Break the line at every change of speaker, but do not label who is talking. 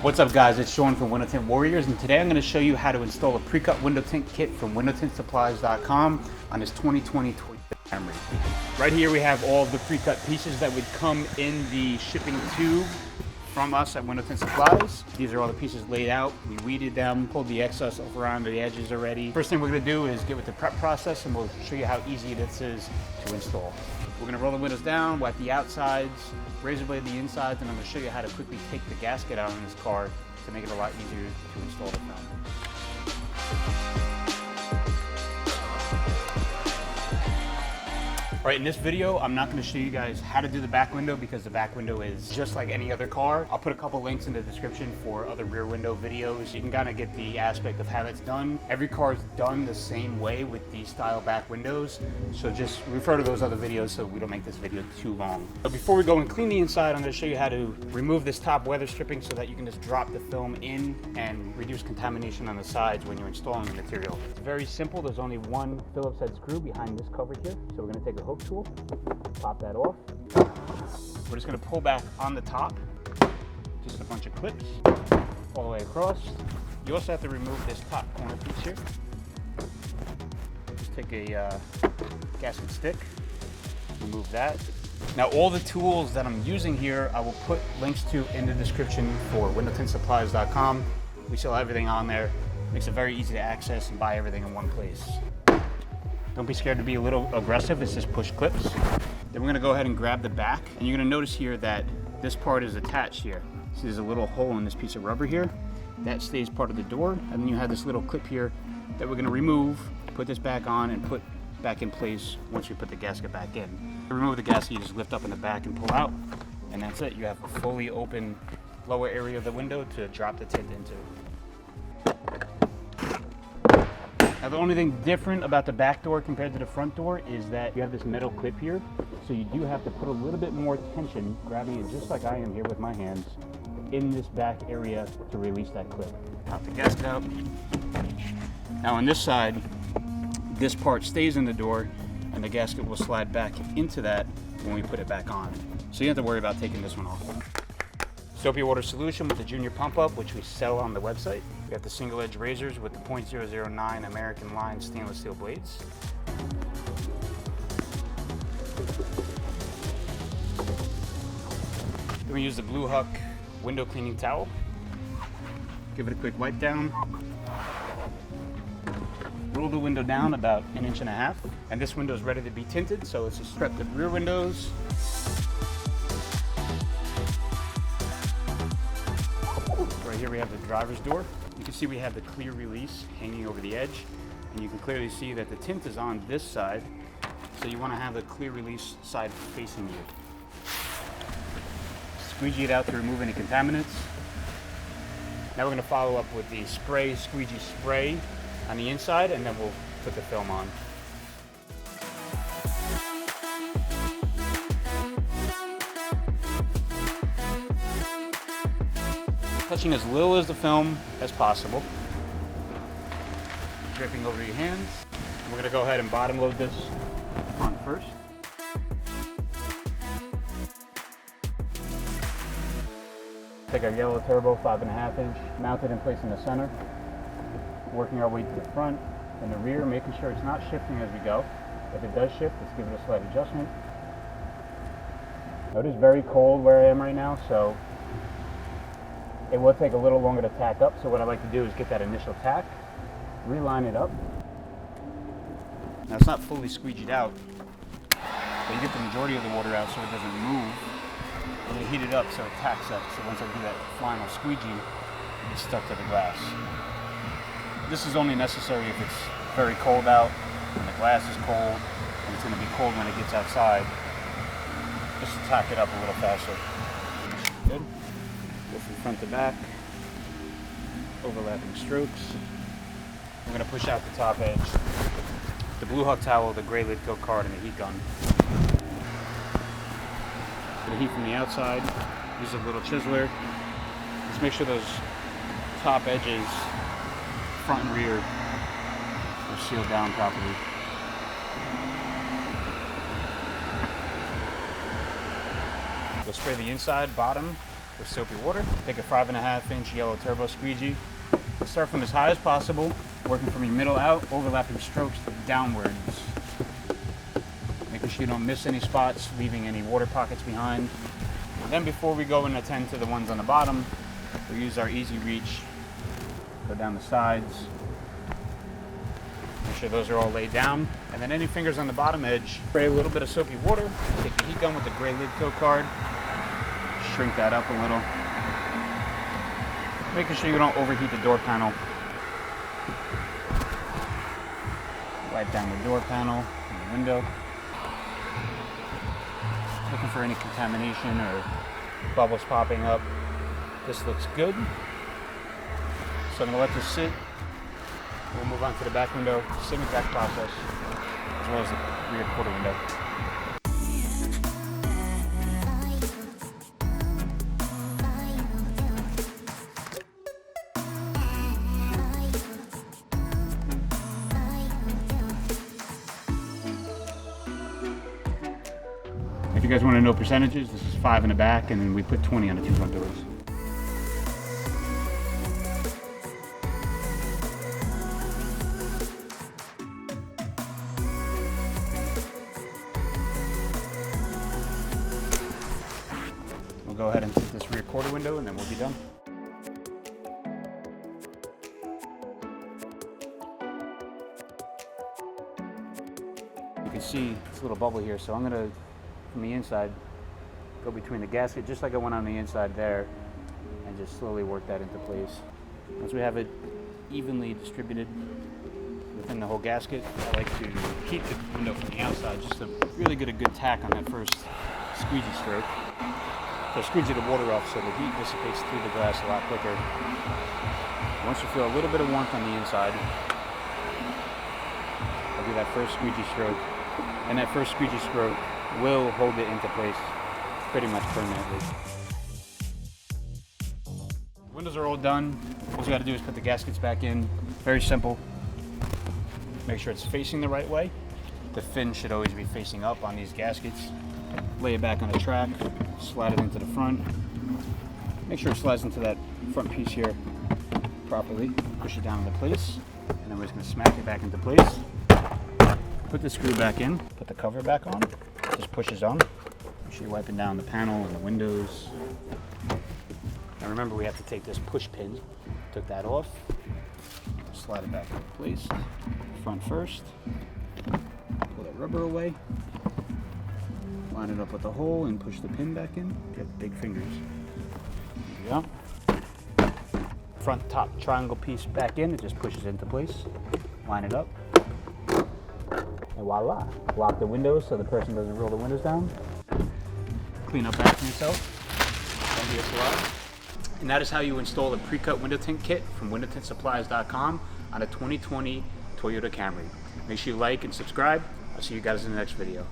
What's up guys, it's Sean from Window Tint Warriors, and today I'm going to show you how to install a Precut window tint kit from windowtintsupplies.com on this 2020 Toyota Camry. Right here we have all of the Precut pieces that would come in the shipping tube from us at Window Tint Supplies. These are all the pieces laid out. We weeded them, pulled the excess off around the edges already. First thing we're going to do is get with the prep process, and we'll show you how easy this is to install. We're going to roll the windows down, wipe the outsides, razor blade the insides, and I'm going to show you how to quickly take the gasket out on this car to make it a lot easier to install the film. All right, in this video, I'm not going to show you guys how to do the back window because the back window is just like any other car. I'll put a couple links in the description for other rear window videos. You can kind of get the aspect of how that's done. Every car is done the same way with these style back windows. So just refer to those other videos so we don't make this video too long. But before we go and clean the inside, I'm going to show you how to remove this top weather stripping so that you can just drop the film in and reduce contamination on the sides when you're installing the material. It's very simple. There's only one Phillips head screw behind this cover here. So we're going to take a hook tool, pop that off. We're just going to pull back on the top, just a bunch of clips all the way across. You also have to remove this top corner piece here. Just take a gasket stick, remove that. Now all the tools that I'm using here, I will put links to in the description for windowtintsupplies.com. We sell everything on there. Makes it very easy to access and buy everything in one place. Don't be scared to be a little aggressive, it's just push clips. Then we're gonna go ahead and grab the back, and you're gonna notice here that this part is attached here. So there's a little hole in this piece of rubber here. That stays part of the door, and then you have this little clip here that we're gonna remove, put this back on, and put back in place once we put the gasket back in. To remove the gasket, you just lift up in the back and pull out, and that's it. You have a fully open lower area of the window to drop the tint into. Now the only thing different about the back door compared to the front door is that you have this metal clip here, so you do have to put a little bit more tension, grabbing it just like I am here with my hands, in this back area to release that clip. Pop the gasket out. Now on this side, this part stays in the door, and the gasket will slide back into that when we put it back on. So you don't have to worry about taking this one off. Soapy water solution with the junior pump up, which we sell on the website. We have the single edge razors with the .009 American line stainless steel blades. Then we use the Blue Huck window cleaning towel. Give it a quick wipe down. Roll the window down about 1.5 inches. And this window is ready to be tinted, so it's just prep the rear windows. Right here we have the driver's door. You can see we have the clear release hanging over the edge, and you can clearly see that the tint is on this side, so you want to have the clear release side facing you. Squeegee it out to remove any contaminants. Now we're going to follow up with the squeegee spray on the inside, and then we'll put the film on. Touching as little as the film as possible. Dripping over your hands. We're going to go ahead and bottom load this on first. Take our yellow turbo 5.5 inch, mount it in place in the center. Working our way to the front and the rear, making sure it's not shifting as we go. If it does shift, let's give it a slight adjustment. Now it is very cold where I am right now, so it will take a little longer to tack up, so what I like to do is get that initial tack, reline it up. Now it's not fully squeegeed out, but you get the majority of the water out so it doesn't move. And you heat it up so it tacks up, so once I do that final squeegee, it's stuck to the glass. This is only necessary if it's very cold out, and the glass is cold, and it's going to be cold when it gets outside, just to tack it up a little faster. Good. Go from front to back, overlapping strokes. I'm going to push out the top edge. The Blue Huck towel, the gray lid coat card, and the heat gun. For the heat from the outside, use a little chiseler. Just make sure those top edges, front and rear, are sealed down properly. We'll spray the inside, bottom, with soapy water. Take a 5.5-inch yellow turbo squeegee. Start from as high as possible, working from your middle out, overlapping strokes downwards. Making sure you don't miss any spots, leaving any water pockets behind. And then before we go and attend to the ones on the bottom, we'll use our easy reach, go down the sides, make sure those are all laid down. And then any fingers on the bottom edge, spray a little bit of soapy water, take the heat gun with the gray lid coat card, shrink that up a little, making sure you don't overheat the door panel. Wipe down the door panel and the window. Looking for any contamination or bubbles popping up. This looks good. So I'm going to let this sit. We'll move on to the back window. Same exact process, as well as the rear quarter window. If you guys want to know percentages, this is 5 in the back, and then we put 20 on the 2 front doors. We'll go ahead and tint this rear quarter window, and then we'll be done. You can see it's a little bubble here, so I'm going to, from the inside, go between the gasket just like I went on the inside there, and just slowly work that into place. Once we have it evenly distributed within the whole gasket, I like to keep the window from the outside just to really get a good tack on that first squeegee stroke. So squeegee the water off so the heat dissipates through the glass a lot quicker. Once you feel a little bit of warmth on the inside, I'll do that first squeegee stroke, and that first squeegee stroke will hold it into place pretty much permanently. Windows are all done. All you got to do is put the gaskets back in. Very simple. Make sure it's facing the right way. The fin should always be facing up on these gaskets. Lay it back on the track, slide it into the front. Make sure it slides into that front piece here properly. Push it down into place, and then we're just going to smack it back into place. Put the screw back in, put the cover back on. Just pushes on. Make sure you're wiping down the panel and the windows. Now remember, we have to take this push pin. Took that off. Slide it back into place. Front first. Pull that rubber away. Line it up with the hole and push the pin back in. Get big fingers. There you go. Front top triangle piece back in. It just pushes into place. Line it up. And voila, lock the windows so the person doesn't roll the windows down. Clean up after yourself. Don't be a slob. And that is how you install a pre-cut window tint kit from windowtintsupplies.com on a 2020 Toyota Camry. Make sure you like and subscribe. I'll see you guys in the next video.